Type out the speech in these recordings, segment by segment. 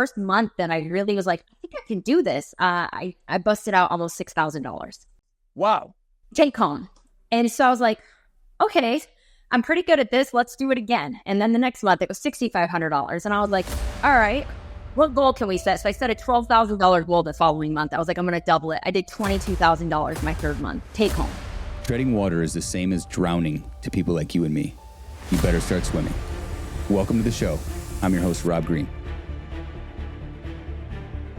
first month that I really was like, I think I can do this, I busted out almost $6,000. Wow. Take home. And so I was like, okay, I'm pretty good at this. Let's do it again. And then the next month it was $6,500. And I was like, all right, what goal can we set? So I set a $12,000 goal the following month. I was like, I'm going to double it. I did $22,000 my third month. Take home. Treading water is the same as drowning to people like you and me. You better start swimming. Welcome to the show. I'm your host, Rob Green.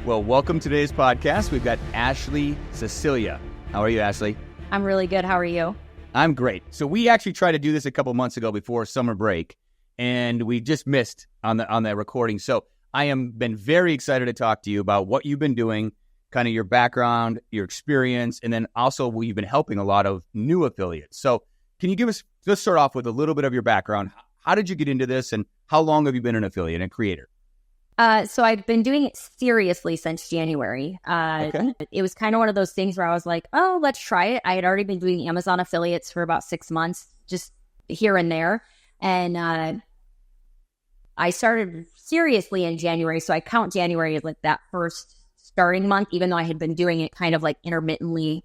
Well, welcome to today's podcast. We've got Ashley Sicilia. How are you, Ashley? I'm really good. How are you? I'm great. So we actually tried to do this a couple months ago before summer break, and we just missed on the recording. So I am been very excited to talk to you about what you've been doing, kind of your background, your experience, and then also you've been helping a lot of new affiliates. So can you give us, let's start off with a little bit of your background. How did you get into this, and how long have you been an affiliate and creator? So I've been doing it seriously since January. Okay. It was kind of one of those things where I was like, oh, let's try it. I had already been doing Amazon affiliates for about 6 months, just here and there. And I started seriously in January. So I count January as like that first starting month, even though I had been doing it kind of like intermittently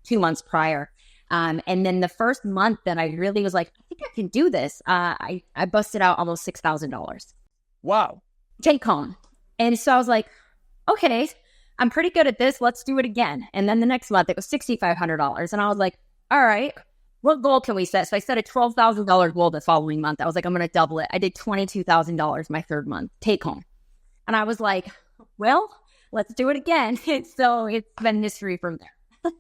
2 months prior. And then the first month that I really was like, I think I can do this, I busted out almost $6,000. Wow. Take home. And so I was like, okay, I'm pretty good at this. Let's do it again. And then the next month it was $6,500. And I was like, all right, what goal can we set? So I set a $12,000 goal the following month. I was like, I'm going to double it. I did $22,000 my third month. Take home. And I was like, well, let's do it again. So it's been history from there.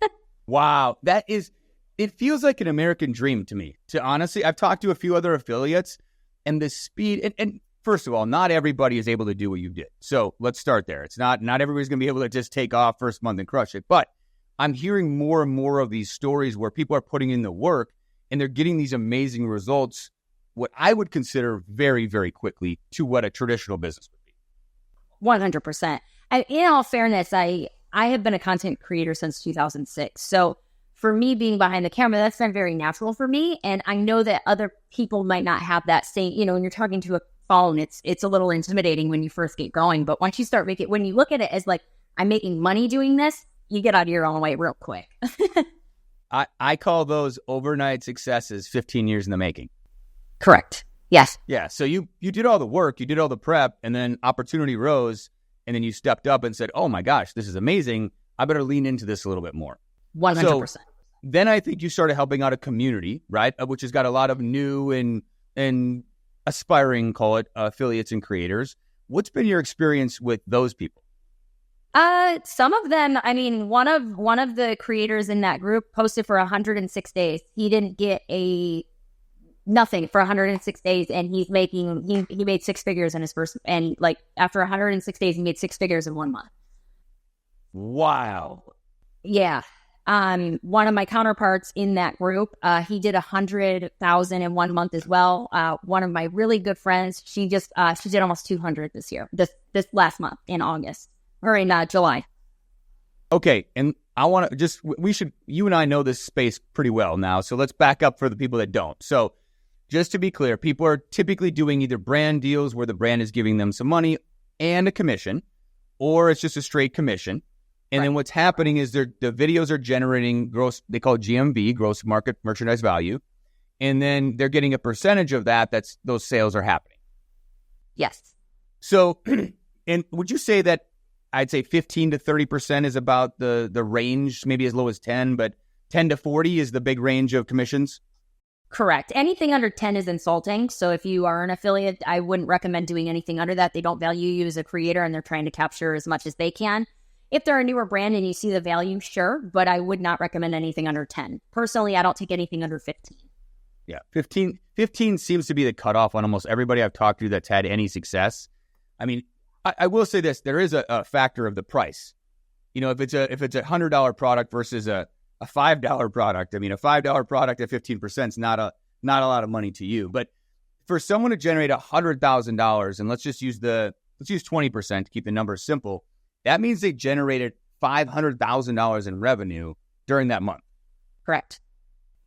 Wow. It feels like an American dream to me. To honestly, I've talked to a few other affiliates, and the speed, and first of all, not everybody is able to do what you did. So let's start there. It's not everybody's going to be able to just take off first month and crush it. But I'm hearing more and more of these stories where people are putting in the work and they're getting these amazing results, what I would consider very, very quickly to what a traditional business would be. 100%. In all fairness, I have been a content creator since 2006. So for me, being behind the camera, that's been very natural for me. And I know that other people might not have that same, when you're talking to a phone, it's a little intimidating when you first get going. But once you start when you look at it as like, I'm making money doing this, you get out of your own way real quick. I call those overnight successes 15 years in the making. Correct. Yes. Yeah. So you did all the work, you did all the prep, and then opportunity rose, and then you stepped up and said, oh my gosh, this is amazing. I better lean into this a little bit more. 100%. So then I think you started helping out a community, right? Which has got a lot of new and aspiring, call it, affiliates and creators. What's been your experience with those people? Some of them, one of the creators in that group posted for 106 days. He didn't get nothing for 106 days, and he made six figures in his first, and like after 106 days, he made six figures in 1 month. Wow. Yeah. One of my counterparts in that group, he did 100,000 in 1 month as well. One of my really good friends, she did almost 200 this year, this last month in August or in July. Okay. And I want to you and I know this space pretty well now. So let's back up for the people that don't. So just to be clear, people are typically doing either brand deals where the brand is giving them some money and a commission, or it's just a straight commission. And then what's happening is the videos are generating they call it GMV, gross market merchandise value. And then they're getting a percentage of that. Those sales are happening. Yes. So, and would you say that I'd say 15 to 30% is about the range, maybe as low as 10, but 10 to 40 is the big range of commissions? Correct. Anything under 10 is insulting. So if you are an affiliate, I wouldn't recommend doing anything under that. They don't value you as a creator, and they're trying to capture as much as they can. If they're a newer brand and you see the value, sure, but I would not recommend anything under 10. Personally, I don't take anything under 15. Yeah, 15 seems to be the cutoff on almost everybody I've talked to that's had any success. I will say this, there is a factor of the price. If it's a $100 product versus a $5 product, a $5 product at 15% is not a lot of money to you. But for someone to generate $100,000, and let's use 20% to keep the numbers simple, that means they generated $500,000 in revenue during that month. Correct.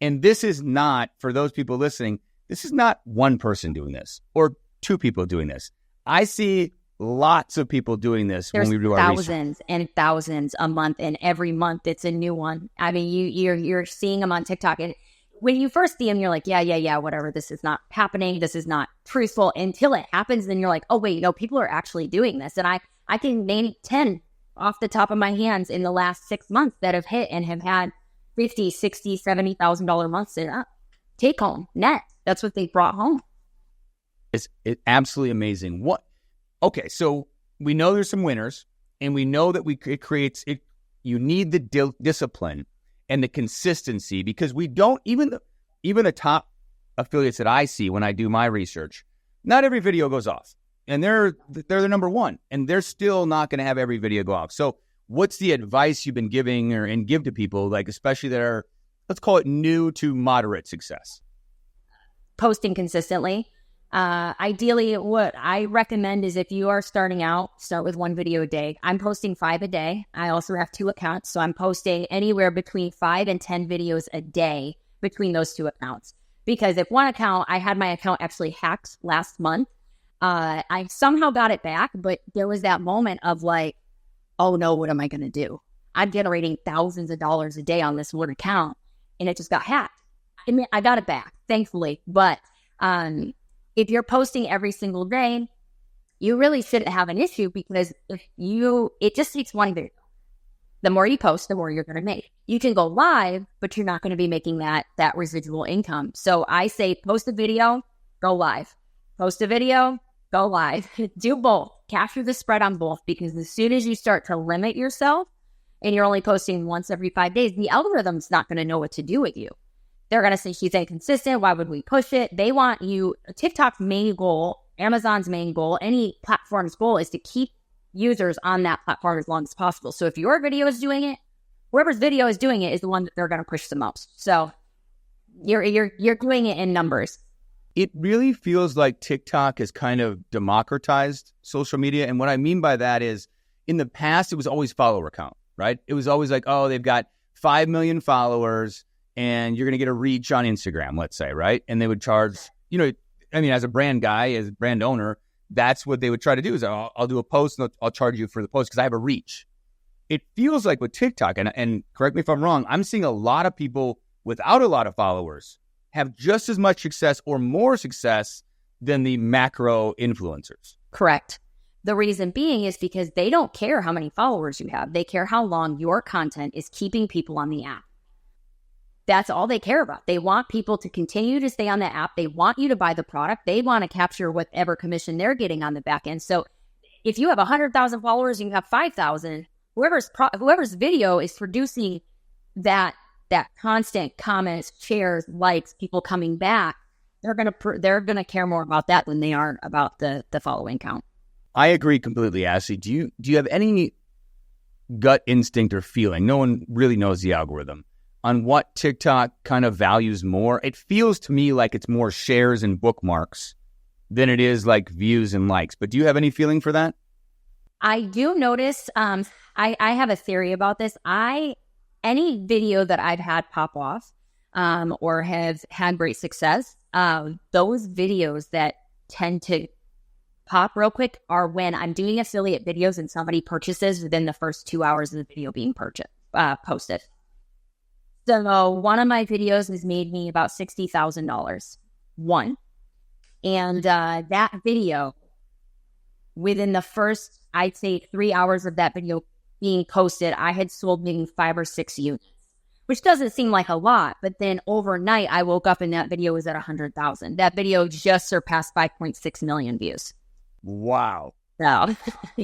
And this is not, for those people listening, this is not one person doing this or two people doing this. I see lots of people doing this There's when we do our research. thousands and thousands a month, and every month it's a new one. I mean, you're seeing them on TikTok, and when you first see them, you're like, yeah, whatever. This is not happening. This is not truthful until it happens. Then you're like, oh wait, no, people are actually doing this, and I can name 10 off the top of my hands in the last 6 months that have hit and have had $50,000, $60,000, $70,000 months in take home net. That's what they brought home. It's absolutely amazing. Okay, so we know there's some winners, and we know that it creates it. You need the discipline and the consistency, because we don't even the top affiliates that I see when I do my research. Not every video goes off, and they're the number one, and they're still not going to have every video go off. So, what's the advice you've been giving and give to people, like especially that are, let's call it, new to moderate success? Posting consistently. Ideally, what I recommend is if you are starting out, start with 1 video a day. I'm posting 5 a day. I also have 2 accounts, so I'm posting anywhere between 5 and 10 videos a day between those 2 accounts. Because if one account, I had my account actually hacked last month. I somehow got it back, but there was that moment of like, oh no, what am I going to do? I'm generating thousands of dollars a day on this one account, and it just got hacked. I mean, I got it back, thankfully, but if you're posting every single day, you really shouldn't have an issue, because it just takes one video. The more you post, the more you're going to make. You can go live, but you're not going to be making that residual income. So I say post a video, go live. Post a video, go live. Do both. Capture the spread on both, because as soon as you start to limit yourself and you're only posting once every 5 days, the algorithm's not going to know what to do with you. They're going to say she's inconsistent. Why would we push it? They want you. TikTok's main goal, Amazon's main goal, any platform's goal is to keep users on that platform as long as possible. So if your video is doing it, whoever's video is doing it is the one that they're going to push the most. So you're doing it in numbers. It really feels like TikTok has kind of democratized social media. And what I mean by that is, in the past, it was always follower count, right? It was always like, oh, they've got 5 million followers, and you're going to get a reach on Instagram, let's say, right? And they would charge, as a brand guy, as a brand owner, that's what they would try to do is I'll do a post and I'll charge you for the post because I have a reach. It feels like with TikTok, and correct me if I'm wrong, I'm seeing a lot of people without a lot of followers have just as much success or more success than the macro influencers. Correct. The reason being is because they don't care how many followers you have. They care how long your content is keeping people on the app. That's all they care about. They want people to continue to stay on the app. They want you to buy the product. They want to capture whatever commission they're getting on the back end. So if you have 100,000 followers and you have 5,000, whoever's video is producing that constant comments, shares, likes, people coming back, they're gonna care more about that than they are about the following count. I agree completely, Ashley. Do you have any gut instinct or feeling? No one really knows the algorithm on what TikTok kind of values more. It feels to me like it's more shares and bookmarks than it is like views and likes. But do you have any feeling for that? I do notice, I have a theory about this. Any video that I've had pop off or have had great success, those videos that tend to pop real quick are when I'm doing affiliate videos and somebody purchases within the first 2 hours of the video being posted. So one of my videos has made me about $60,000. One. And that video, within the first, I'd say 3 hours of that video being posted, I had sold maybe 5 or 6 units, which doesn't seem like a lot. But then overnight, I woke up and that video was at 100,000. That video just surpassed 5.6 million views. Wow. So.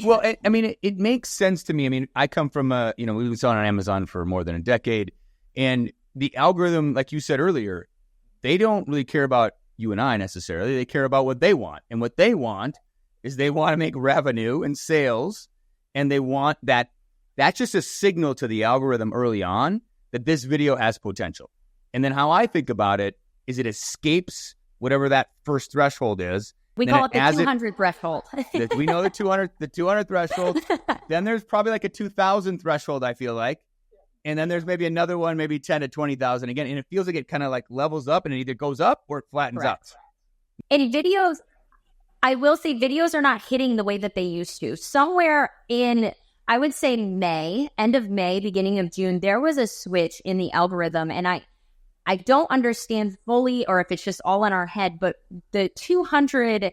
Well, it makes sense to me. I mean, I come from we've been selling on Amazon for more than a decade. And the algorithm, like you said earlier, they don't really care about you and I necessarily. They care about what they want. And what they want is they want to make revenue and sales. And they want that. That's just a signal to the algorithm early on that this video has potential. And then how I think about it is it escapes whatever that first threshold is. We call it the 200 threshold. We know the 200 threshold. Then there's probably like a 2,000 threshold, I feel like. And then there's maybe another one, maybe 10 to 20,000 again. And it feels like it kind of like levels up and it either goes up or it flattens out. In videos, I will say videos are not hitting the way that they used to. Somewhere in, I would say May, end of May, beginning of June, there was a switch in the algorithm. And I don't understand fully, or if it's just all in our head, but the 200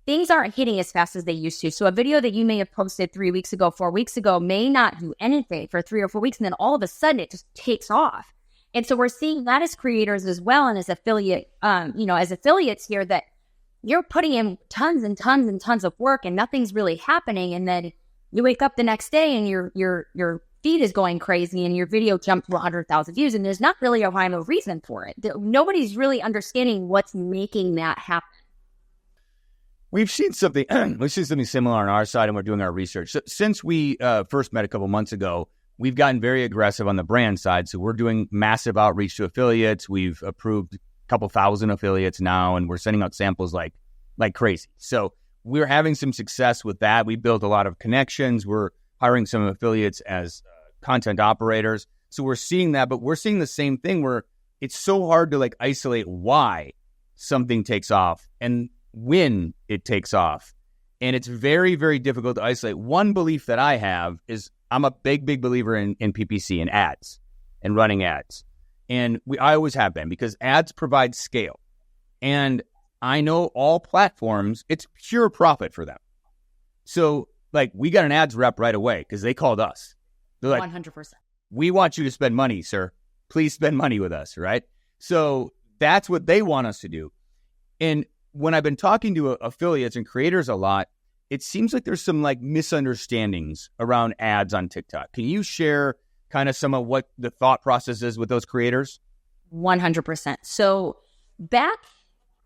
things aren't hitting as fast as they used to. So a video that you may have posted 3 weeks ago, 4 weeks ago, may not do anything for 3 or 4 weeks. And then all of a sudden it just takes off. And so we're seeing that as creators as well. And as as affiliates here, that you're putting in tons and tons and tons of work and nothing's really happening. And then you wake up the next day and your feed is going crazy and your video jumped to 100,000 views. And there's not really a rhyme or reason for it. Nobody's really understanding what's making that happen. We've seen something similar on our side, and we're doing our research. So, since we first met a couple months ago, we've gotten very aggressive on the brand side. So we're doing massive outreach to affiliates. We've approved a couple thousand affiliates now, and we're sending out samples like crazy. So we're having some success with that. We built a lot of connections. We're hiring some affiliates as content operators. So we're seeing that, but we're seeing the same thing where it's so hard to isolate why something takes off and when it takes off. And it's very, very difficult to isolate. One belief that I have is I'm a big, big believer in PPC and ads and running ads. And I always have been, because ads provide scale. And I know all platforms, it's pure profit for them. So we got an ads rep right away because they called us. They're like, 100%. We want you to spend money, sir. Please spend money with us, right? So that's what they want us to do. And when I've been talking to affiliates and creators a lot, it seems like there's some misunderstandings around ads on TikTok. Can you share kind of some of what the thought process is with those creators? 100%. So back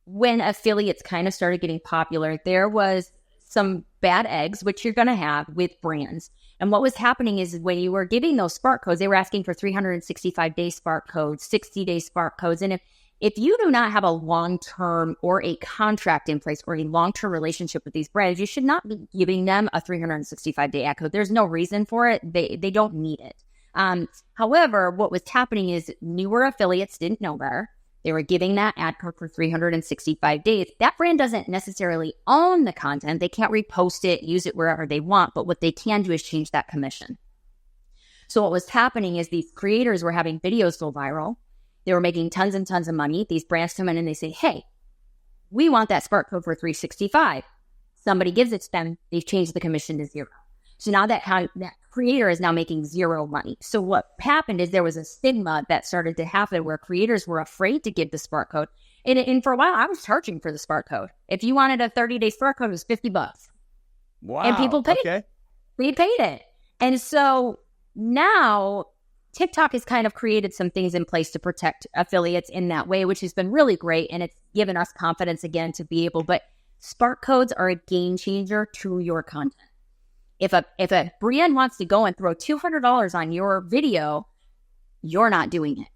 when affiliates kind of started getting popular, there was some bad eggs, which you're going to have with brands. And what was happening is when you were giving those spark codes, they were asking for 365-day spark codes, 60-day spark codes. And if you do not have a long-term or a contract in place or a long-term relationship with these brands, you should not be giving them a 365-day ad code. There's no reason for it. They don't need it. However, what was happening is newer affiliates didn't know better. They were giving that ad code for 365 days. That brand doesn't necessarily own the content. They can't repost it, use it wherever they want, but what they can do is change that commission. So what was happening is these creators were having videos go viral. They were making tons and tons of money. These brands come in and they say, hey, we want that spark code for 365. Somebody gives it to them. They've changed the commission to 0. So now that creator is now making 0 money. So what happened is there was a stigma that started to happen where creators were afraid to give the spark code. And for a while, I was charging for the spark code. If you wanted a 30-day spark code, it was $50. Wow. And people paid it. We paid it. And so now TikTok has kind of created some things in place to protect affiliates in that way, which has been really great. And it's given us confidence again to be able, but spark codes are a game changer to your content. If a brand wants to go and throw $200 on your video, you're not doing it.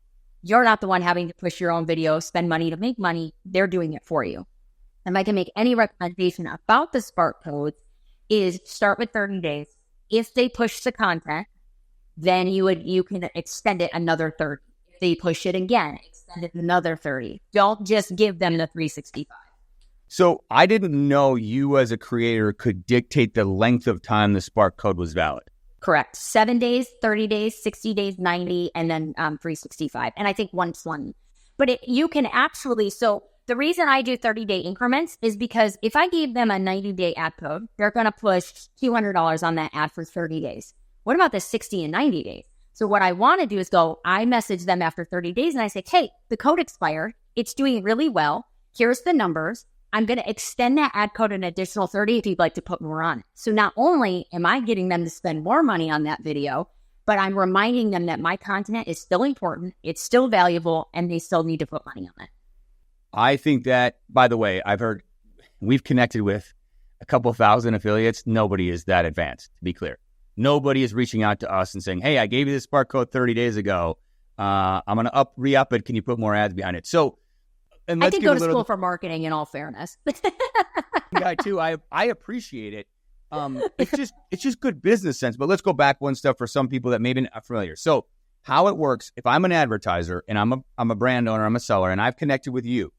You're not the one having to push your own video, spend money to make money. They're doing it for you. And if I can make any recommendation about the spark codes, is start with 30 days. If they push the content, then you can extend it another 30. If they push it again, extend it another 30. Don't just give them the 365. So I didn't know you as a creator could dictate the length of time the spark code was valid. Correct. 7 days, 30 days, 60 days, 90, and then 365. And I think 120. But you can actually, so the reason I do 30-day increments is because if I gave them a 90-day ad code, they're going to push $200 on that ad for 30 days. What about the 60 and 90 days? So what I want to do is I message them after 30 days and I say, hey, the code expired. It's doing really well. Here's the numbers. I'm going to extend that ad code an additional 30 if you'd like to put more on it. So not only am I getting them to spend more money on that video, but I'm reminding them that my content is still important, it's still valuable, and they still need to put money on it. I think that, by the way, we've connected with a couple thousand affiliates. Nobody is that advanced, to be clear. Nobody is reaching out to us and saying, hey, I gave you this spark code 30 days ago. I'm going to re-up it. Can you put more ads behind it? So, and I did go to school for marketing, in all fairness. Yeah, too. I appreciate it. It's just good business sense. But let's go back one step for some people that maybe not familiar. So how it works, if I'm an advertiser and I'm a brand owner, I'm a seller, and I've connected with you,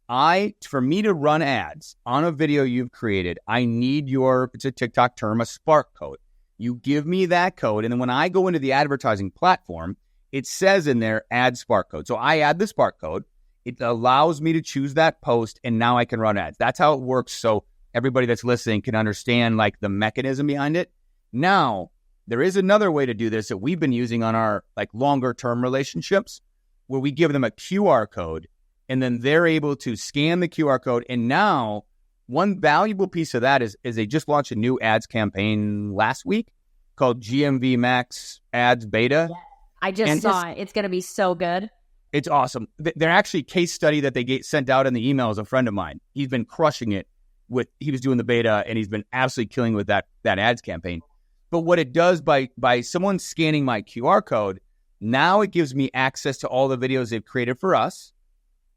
For me to run ads on a video you've created, I need it's a TikTok term, a spark code. You give me that code, and then when I go into the advertising platform, it says in there, add spark code. So I add the spark code. It allows me to choose that post, and now I can run ads. That's how it works. So everybody that's listening can understand like the mechanism behind it. Now, there is another way to do this that we've been using on our like longer term relationships, where we give them a QR code, and then they're able to scan the QR code. And now one valuable piece of that is they just launched a new ads campaign last week called GMV Max Ads Beta. Yeah, I just saw it. It's going to be so good. It's awesome. They're actually case study that they sent out in the email is a friend of mine. He's been crushing it he was doing the beta, and he's been absolutely killing with that ads campaign. But what it does by someone scanning my QR code, now it gives me access to all the videos they've created for us.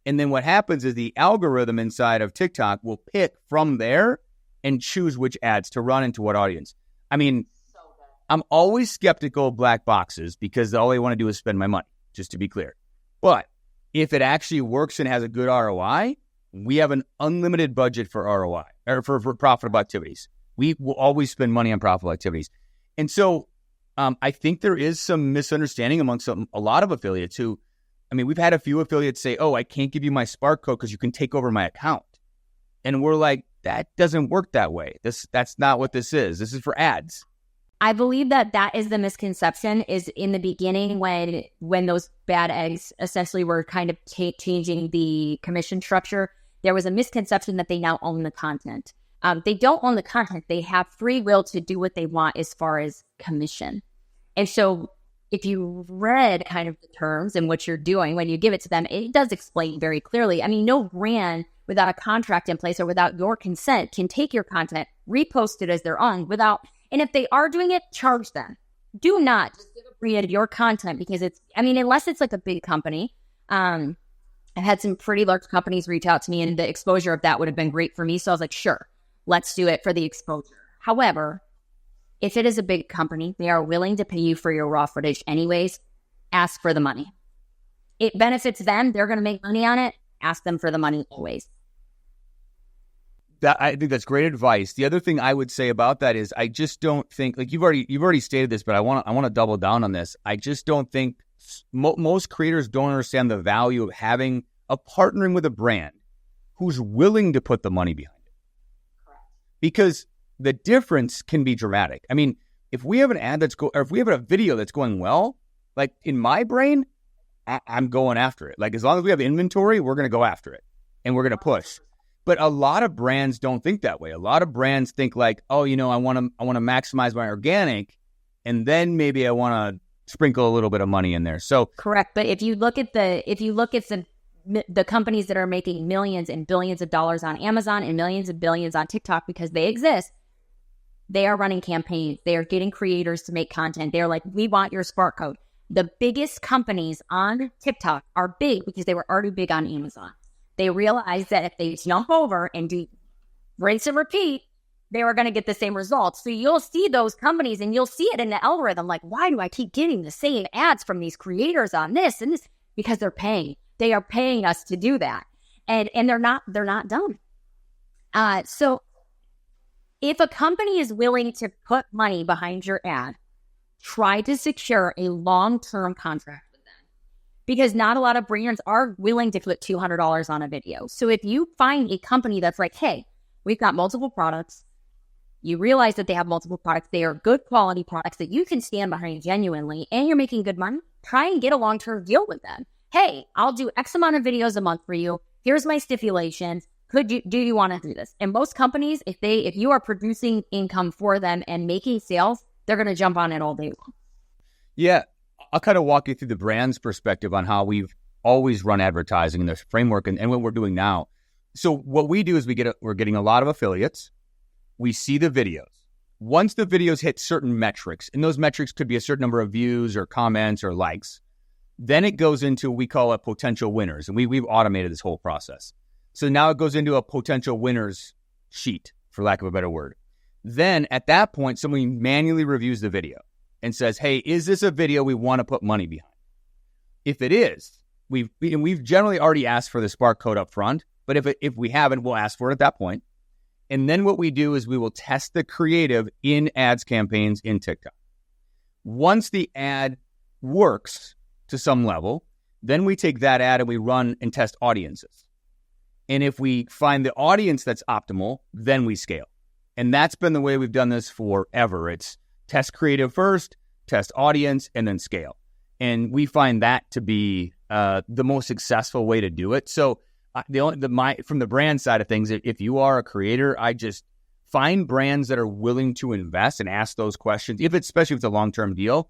And then what happens is the algorithm inside of TikTok will pick from there and choose which ads to run into what audience. I mean, I'm always skeptical of black boxes because all they want to do is spend my money, just to be clear. But if it actually works and has a good ROI, we have an unlimited budget for ROI or for profitable activities. We will always spend money on profitable activities. And so I think there is some misunderstanding amongst a lot of affiliates who, I mean, we've had a few affiliates say, oh, I can't give you my spark code because you can take over my account. And we're like, that doesn't work that way. That's not what this is. This is for ads. I believe that is the misconception is in the beginning when those bad eggs essentially were kind of changing the commission structure. There was a misconception that they now own the content. They don't own the content. They have free will to do what they want as far as commission. And so if you read kind of the terms and what you're doing when you give it to them, it does explain very clearly. I mean, no brand without a contract in place or without your consent can take your content, repost it as their own and if they are doing it, charge them. Do not just give a brand your content because unless it's like a big company. I've had some pretty large companies reach out to me and the exposure of that would have been great for me. So I was like, sure, let's do it for the exposure. However, if it is a big company, they are willing to pay you for your raw footage anyways. Ask for the money. It benefits them. They're going to make money on it. Ask them for the money always. I think that's great advice. The other thing I would say about that is I just don't think, like you've already stated this, but I want to double down on this. I just don't think most creators don't understand the value of having partnering with a brand who's willing to put the money behind it. Correct. Because the difference can be dramatic. I mean, if we have an ad or if we have a video that's going well, like in my brain, I'm going after it. Like as long as we have inventory, we're going to go after it and we're going to push. But a lot of brands don't think that way. A lot of brands think like, oh, I want to maximize my organic, and then maybe I want to sprinkle a little bit of money in there. So correct. But if you look at the companies that are making millions and billions of dollars on Amazon and millions and billions on TikTok because they exist, they are running campaigns. They are getting creators to make content. They're like, we want your spark code. The biggest companies on TikTok are big because they were already big on Amazon. They realized that if they jump over and do rinse and repeat, they were going to get the same results. So you'll see those companies and you'll see it in the algorithm. Like, why do I keep getting the same ads from these creators on this and this? Because they're paying. They are paying us to do that. And they're not dumb. So if a company is willing to put money behind your ad, try to secure a long-term contract with them. Because not a lot of brands are willing to put $200 on a video. So if you find a company that's like, hey, we've got multiple products, you realize that they have multiple products, they are good quality products that you can stand behind genuinely, and you're making good money, try and get a long-term deal with them. Hey, I'll do X amount of videos a month for you. Here's my stipulations. Do you want to do this? And most companies, if you are producing income for them and making sales, they're going to jump on it all day long. Yeah. I'll kind of walk you through the brand's perspective on how we've always run advertising in this framework and what we're doing now. So what we do is we're getting a lot of affiliates. We see the videos. Once the videos hit certain metrics, and those metrics could be a certain number of views or comments or likes, then it goes into, we call it potential winners. And we've automated this whole process. So now it goes into a potential winners sheet, for lack of a better word. Then at that point, someone manually reviews the video and says, hey, is this a video we want to put money behind? If it is, we've generally already asked for the spark code up front, But if we haven't, we'll ask for it at that point. And then what we do is we will test the creative in ads campaigns in TikTok. Once the ad works to some level, then we take that ad and we run and test audiences. And if we find the audience that's optimal, then we scale. And that's been the way we've done this forever. It's test creative first, test audience, and then scale. And we find that to be the most successful way to do it. So from the brand side of things, if you are a creator, I just find brands that are willing to invest and ask those questions, especially if it's a long-term deal,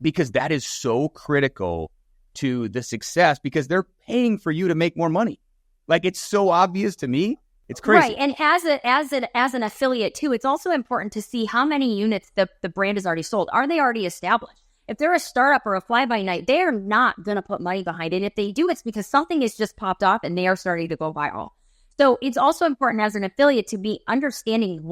because that is so critical to the success, because they're paying for you to make more money. Like, it's so obvious to me. It's crazy. Right. And as an affiliate too, it's also important to see how many units the brand has already sold. Are they already established? If they're a startup or a fly-by-night, they are not going to put money behind it. If they do, it's because something has just popped off and they are starting to go viral. So it's also important as an affiliate to be understanding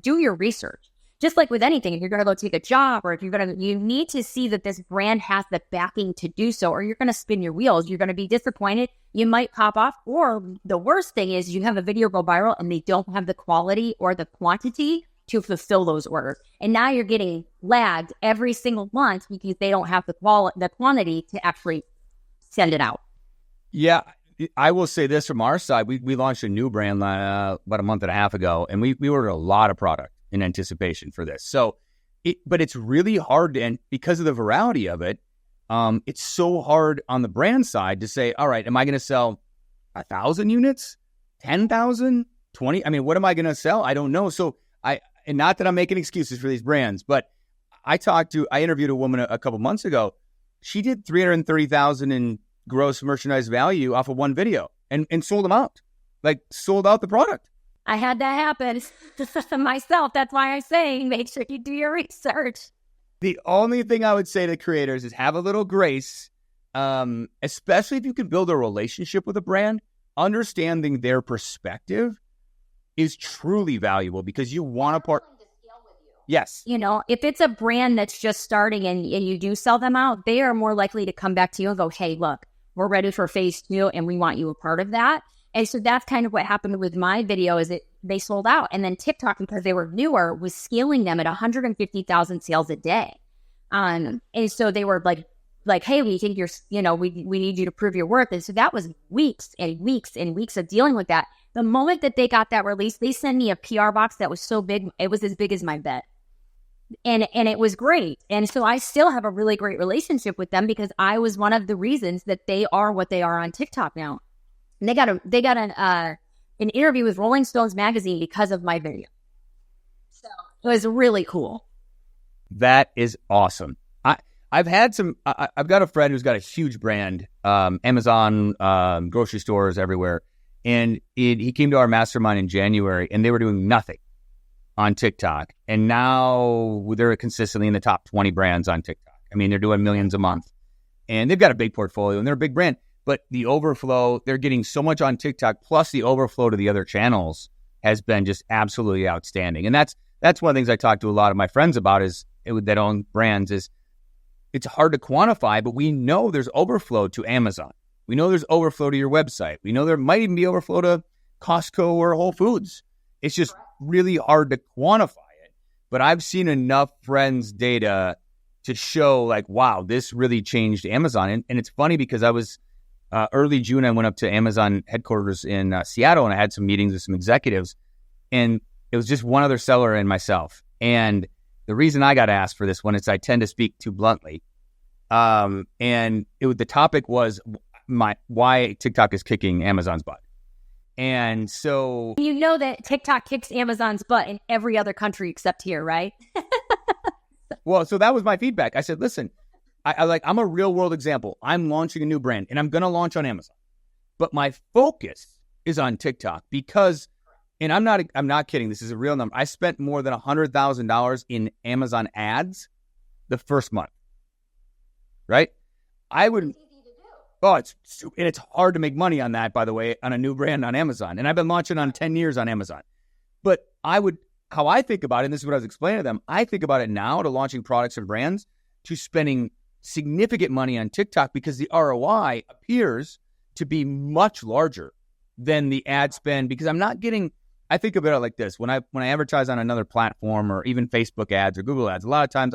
do your research. Just like with anything, if you're going to go take a job, or if you need to see that this brand has the backing to do so, or you're going to spin your wheels. You're going to be disappointed. You might pop off. Or the worst thing is you have a video go viral and they don't have the quality or the quantity to fulfill those orders. And now you're getting lagged every single month because they don't have the quantity to actually send it out. Yeah. I will say this from our side. We launched a new brand about a month and a half ago, and we ordered a lot of product in anticipation for this. So, but it's really hard and because of the virality of it, it's so hard on the brand side to say, all right, am I going to sell 1,000 units, 10,000, 20? I mean, what am I going to sell? I don't know. So and not that I'm making excuses for these brands, but I interviewed a woman a couple months ago. She did 330,000 in gross merchandise value off of one video and sold them out, sold out the product. I had that happen myself. That's why I'm saying make sure you do your research. The only thing I would say to creators is have a little grace, especially if you can build a relationship with a brand. Understanding their perspective is truly valuable because you want to part. Yes. If it's a brand that's just starting and you do sell them out, they are more likely to come back to you and go, hey, look, we're ready for phase 2 and we want you a part of that. And so that's kind of what happened with my video is they sold out. And then TikTok, because they were newer, was scaling them at 150,000 sales a day. And so they were like, hey, we think we need you to prove your worth. And so that was weeks and weeks and weeks of dealing with that. The moment that they got that release, they sent me a PR box that was so big, it was as big as my bed. And it was great. And so I still have a really great relationship with them because I was one of the reasons that they are what they are on TikTok now. And they got an interview with Rolling Stones magazine because of my video. So it was really cool. That is awesome. I've got a friend who's got a huge brand, Amazon, grocery stores everywhere. And he came to our mastermind in January and they were doing nothing on TikTok. And now they're consistently in the top 20 brands on TikTok. I mean, they're doing millions a month and they've got a big portfolio and they're a big brand. But the overflow, they're getting so much on TikTok, plus the overflow to the other channels has been just absolutely outstanding. And that's one of the things I talk to a lot of my friends about that own brands is it's hard to quantify, but we know there's overflow to Amazon. We know there's overflow to your website. We know there might even be overflow to Costco or Whole Foods. It's just really hard to quantify it. But I've seen enough friends' data to show wow, this really changed Amazon. And it's funny because I was early June, I went up to Amazon headquarters in Seattle and I had some meetings with some executives and it was just one other seller and myself. And the reason I got asked for this one is I tend to speak too bluntly. And the topic was why TikTok is kicking Amazon's butt. And so... that TikTok kicks Amazon's butt in every other country except here, right? Well, so that was my feedback. I said, listen, I'm a real world example. I'm launching a new brand and I'm going to launch on Amazon. But my focus is on TikTok because, and I'm not kidding. This is a real number. I spent more than $100,000 in Amazon ads the first month. Right? It's hard to make money on that, by the way, on a new brand on Amazon. And I've been launching on 10 years on Amazon. But how I think about it, and this is what I was explaining to them, I think about it now to launching products and brands to spending significant money on TikTok because the ROI appears to be much larger than the ad spend, because I'm not getting, I think about it like this. When I advertise on another platform or even Facebook ads or Google ads, a lot of times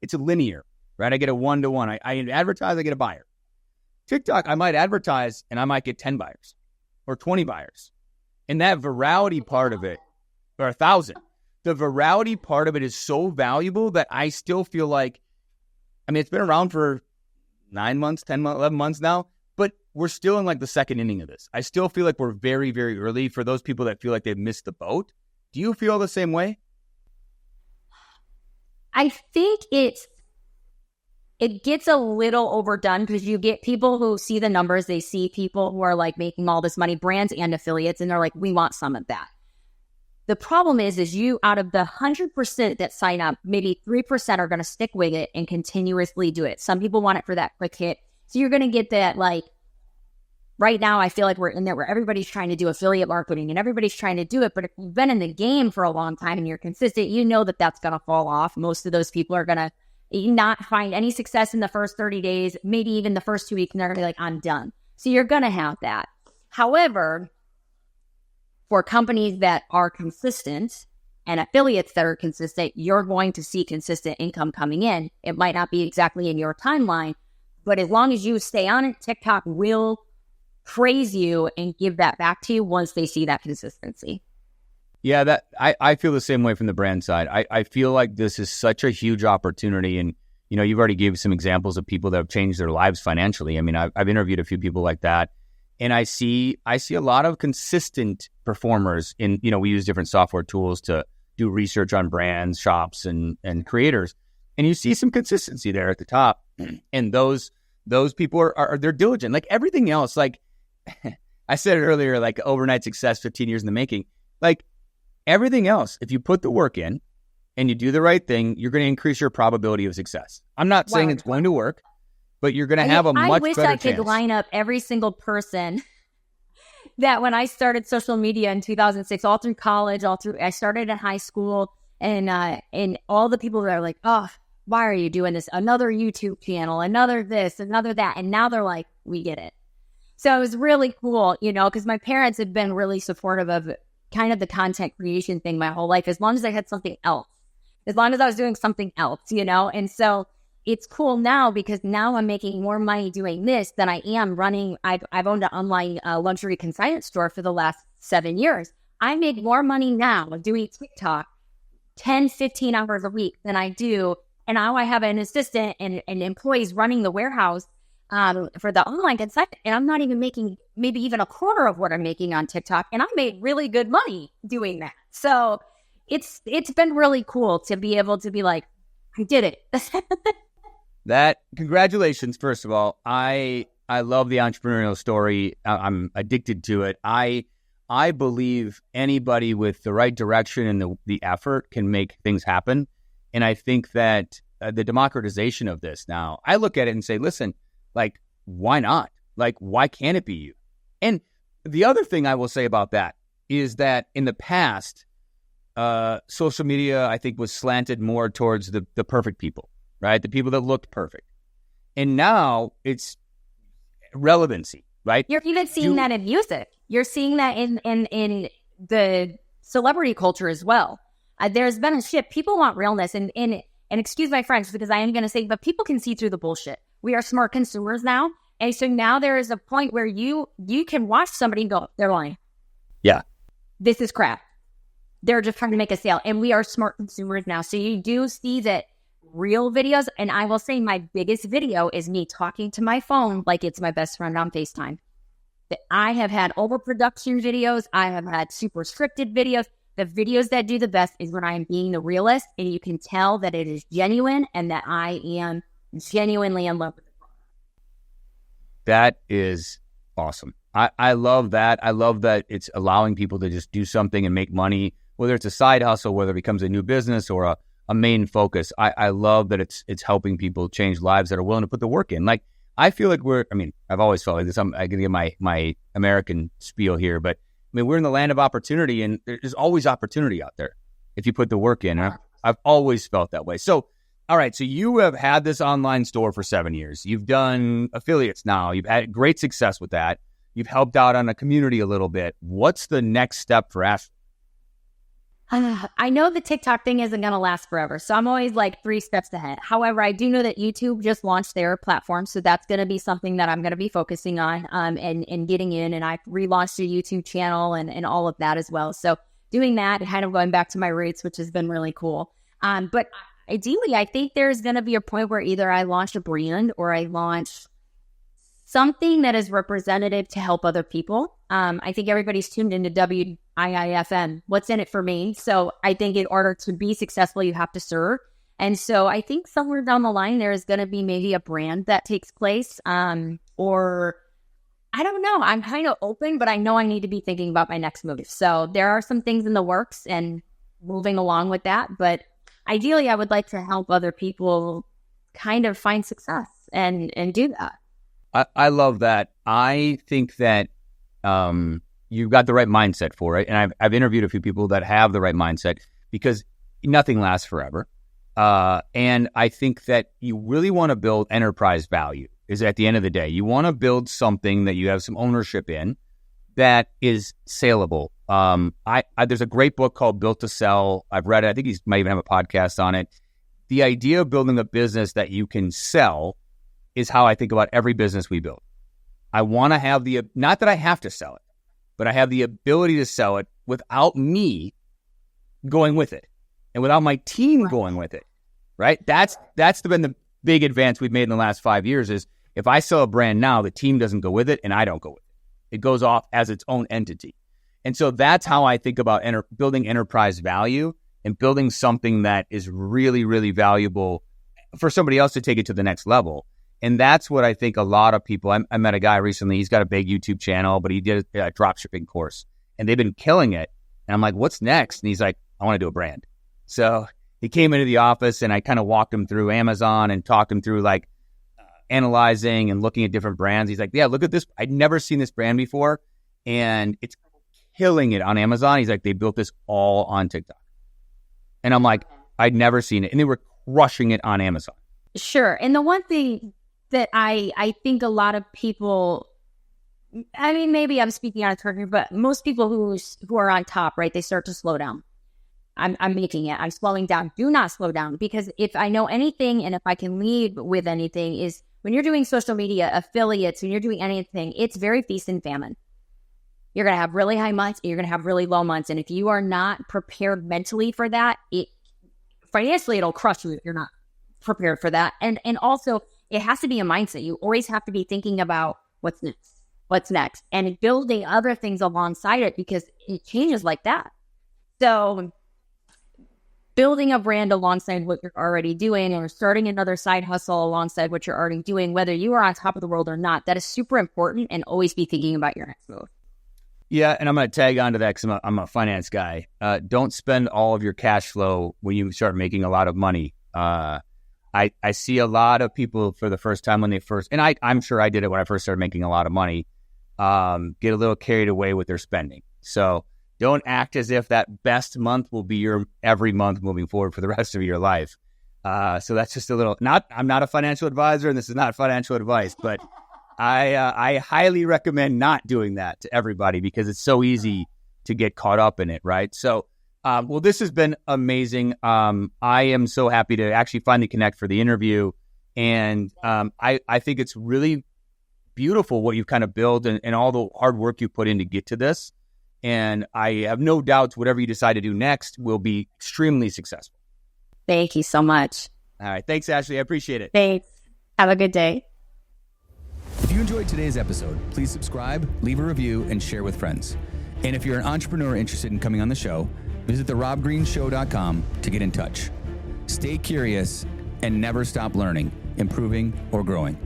it's a linear, right? I get a 1-to-1. I advertise, I get a buyer. TikTok, I might advertise and I might get 10 buyers or 20 buyers. And that virality part of it, or 1,000, the virality part of it is so valuable that I still feel like, I mean, it's been around for 9 months, 10 months, 11 months now, but we're still in like the second inning of this. I still feel like we're very, very early for those people that feel like they've missed the boat. Do you feel the same way? I think it gets a little overdone because you get people who see the numbers. They see people who are like making all this money, brands and affiliates, and they're like, we want some of that. The problem is you, out of the 100% that sign up, maybe 3% are going to stick with it and continuously do it. Some people want it for that quick hit. So you're going to get that, like, right now I feel like we're in there where everybody's trying to do affiliate marketing and everybody's trying to do it. But if you've been in the game for a long time and you're consistent, you know that that's going to fall off. Most of those people are going to not find any success in the first 30 days, maybe even the first 2 weeks, and they're going to be like, I'm done. So you're going to have that. However, for companies that are consistent and affiliates that are consistent, you're going to see consistent income coming in. It might not be exactly in your timeline, but as long as you stay on it, TikTok will praise you and give that back to you once they see that consistency. Yeah, that I feel the same way from the brand side. I feel like this is such a huge opportunity. And, you know, you've already gave some examples of people that have changed their lives financially. I mean, I've interviewed a few people like that. And I see a lot of consistent performers in, you know, we use different software tools to do research on brands, shops, and creators. And you see some consistency there at the top. And those people are they're diligent. Like everything else, like I said it earlier, like overnight success, 15 years in the making. Like everything else, if you put the work in and you do the right thing, you're going to increase your probability of success. I'm not saying it's going to work, but you're going to have a much better chance. I wish I could line up every single person that when I started social media in 2006, all through college, I started in high school, and all the people that are like, oh, why are you doing this? Another YouTube channel, another this, another that. And now they're like, we get it. So it was really cool, you know, because my parents have been really supportive of kind of the content creation thing my whole life, as long as I had something else, as long as I was doing something else, you know. And so it's cool now because now I'm making more money doing this than I am running. I've owned an online luxury consignment store for the last 7 years. I make more money now doing TikTok 10, 15 hours a week than I do. And now I have an assistant and employees running the warehouse for the online consignment. And I'm not even making maybe even a quarter of what I'm making on TikTok. And I made really good money doing that. So it's been really cool to be able to be like, I did it. That, congratulations, first of all. I love the entrepreneurial story. I'm addicted to it. I believe anybody with the right direction and the effort can make things happen. And I think that the democratization of this now, I look at it and say, listen, like, why not? Like, why can't it be you? And the other thing I will say about that is that in the past, social media, I think, was slanted more towards the perfect people, right? The people that looked perfect. And now it's relevancy, right? You're even seeing that in music. You're seeing that in the celebrity culture as well. There's been a shift. People want realness. And excuse my French, because I am going to say, but people can see through the bullshit. We are smart consumers now. And so now there is a point where you can watch somebody and go, they're lying. Yeah. This is crap. They're just trying to make a sale. And we are smart consumers now. So you do see that real videos. And I will say my biggest video is me talking to my phone like it's my best friend on FaceTime. That I have had overproduction videos. I have had super scripted videos. The videos that do the best is when I am being the realist and you can tell that it is genuine and that I am genuinely in love with the product. That is awesome. I love that. I love that it's allowing people to just do something and make money, whether it's a side hustle, whether it becomes a new business or a main focus. I love that it's helping people change lives that are willing to put the work in. Like, I feel like I've always felt like this. I'm going to give my American spiel here, but we're in the land of opportunity, and there's always opportunity out there if you put the work in. I've always felt that way. So, all right. So you have had this online store for 7 years. You've done affiliates now. You've had great success with that. You've helped out on a community a little bit. What's the next step for Ashley? I know the TikTok thing isn't going to last forever, so I'm always like 3 steps ahead. However, I do know that YouTube just launched their platform, so that's going to be something that I'm going to be focusing on and getting in. And I've relaunched a YouTube channel and all of that as well. So doing that, kind of going back to my roots, which has been really cool. But ideally, I think there's going to be a point where either I launch a brand or I launch something that is representative to help other people. I think everybody's tuned into WIIFM. What's in it for me? So I think in order to be successful, you have to serve. And so I think somewhere down the line, there is going to be maybe a brand that takes place, or I don't know. I'm kind of open, but I know I need to be thinking about my next move. So there are some things in the works and moving along with that. But ideally, I would like to help other people kind of find success and do that. I love that. I think that you've got the right mindset for it. And I've interviewed a few people that have the right mindset because nothing lasts forever. And I think that you really want to build enterprise value is at the end of the day. You want to build something that you have some ownership in that is saleable. There's a great book called Built to Sell. I've read it. I think he might even have a podcast on it. The idea of building a business that you can sell is how I think about every business we build. I want to have not that I have to sell it, but I have the ability to sell it without me going with it and without my team going with it, right? That's been the big advance we've made in the last 5 years is if I sell a brand now, the team doesn't go with it and I don't go with it. It goes off as its own entity. And so that's how I think about building enterprise value and building something that is really, really valuable for somebody else to take it to the next level. And that's what I think a lot of people, I met a guy recently, he's got a big YouTube channel, but he did a drop shipping course and they've been killing it. And I'm like, what's next? And he's like, I want to do a brand. So he came into the office and I kind of walked him through Amazon and talked him through like analyzing and looking at different brands. He's like, yeah, look at this. I'd never seen this brand before and it's killing it on Amazon. He's like, they built this all on TikTok. And I'm like, I'd never seen it. And they were crushing it on Amazon. Sure. And the one thing that I think a lot of people, I mean, maybe I'm speaking out of turn, but most people who are on top, right, they start to slow down. I'm making it. I'm slowing down. Do not slow down, because if I know anything and if I can lead with anything is when you're doing social media, affiliates, when you're doing anything, it's very feast and famine. You're going to have really high months and you're going to have really low months. And if you are not prepared mentally for that, financially, it'll crush you if you're not prepared for that. And also, it has to be a mindset. You always have to be thinking about what's next, and building other things alongside it, because it changes like that. So building a brand alongside what you're already doing, or starting another side hustle alongside what you're already doing, whether you are on top of the world or not, that is super important, and always be thinking about your next move. Yeah, and I'm going to tag onto that because I'm a finance guy. Don't spend all of your cash flow when you start making a lot of money. I see a lot of people for the first time when they first, and I'm sure I did it when I first started making a lot of money, get a little carried away with their spending. So don't act as if that best month will be your every month moving forward for the rest of your life. So that's just a little, I'm not a financial advisor and this is not financial advice, but I highly recommend not doing that to everybody because it's so easy to get caught up in it, right? So, well, this has been amazing. I am so happy to actually finally connect for the interview. And I think it's really beautiful what you've kind of built and all the hard work you put in to get to this. And I have no doubts whatever you decide to do next will be extremely successful. Thank you so much. All right. Thanks, Ashley. I appreciate it. Thanks. Have a good day. If you enjoyed today's episode, please subscribe, leave a review, and share with friends. And if you're an entrepreneur interested in coming on the show, visit therobgreenshow.com to get in touch. Stay curious and never stop learning, improving, or growing.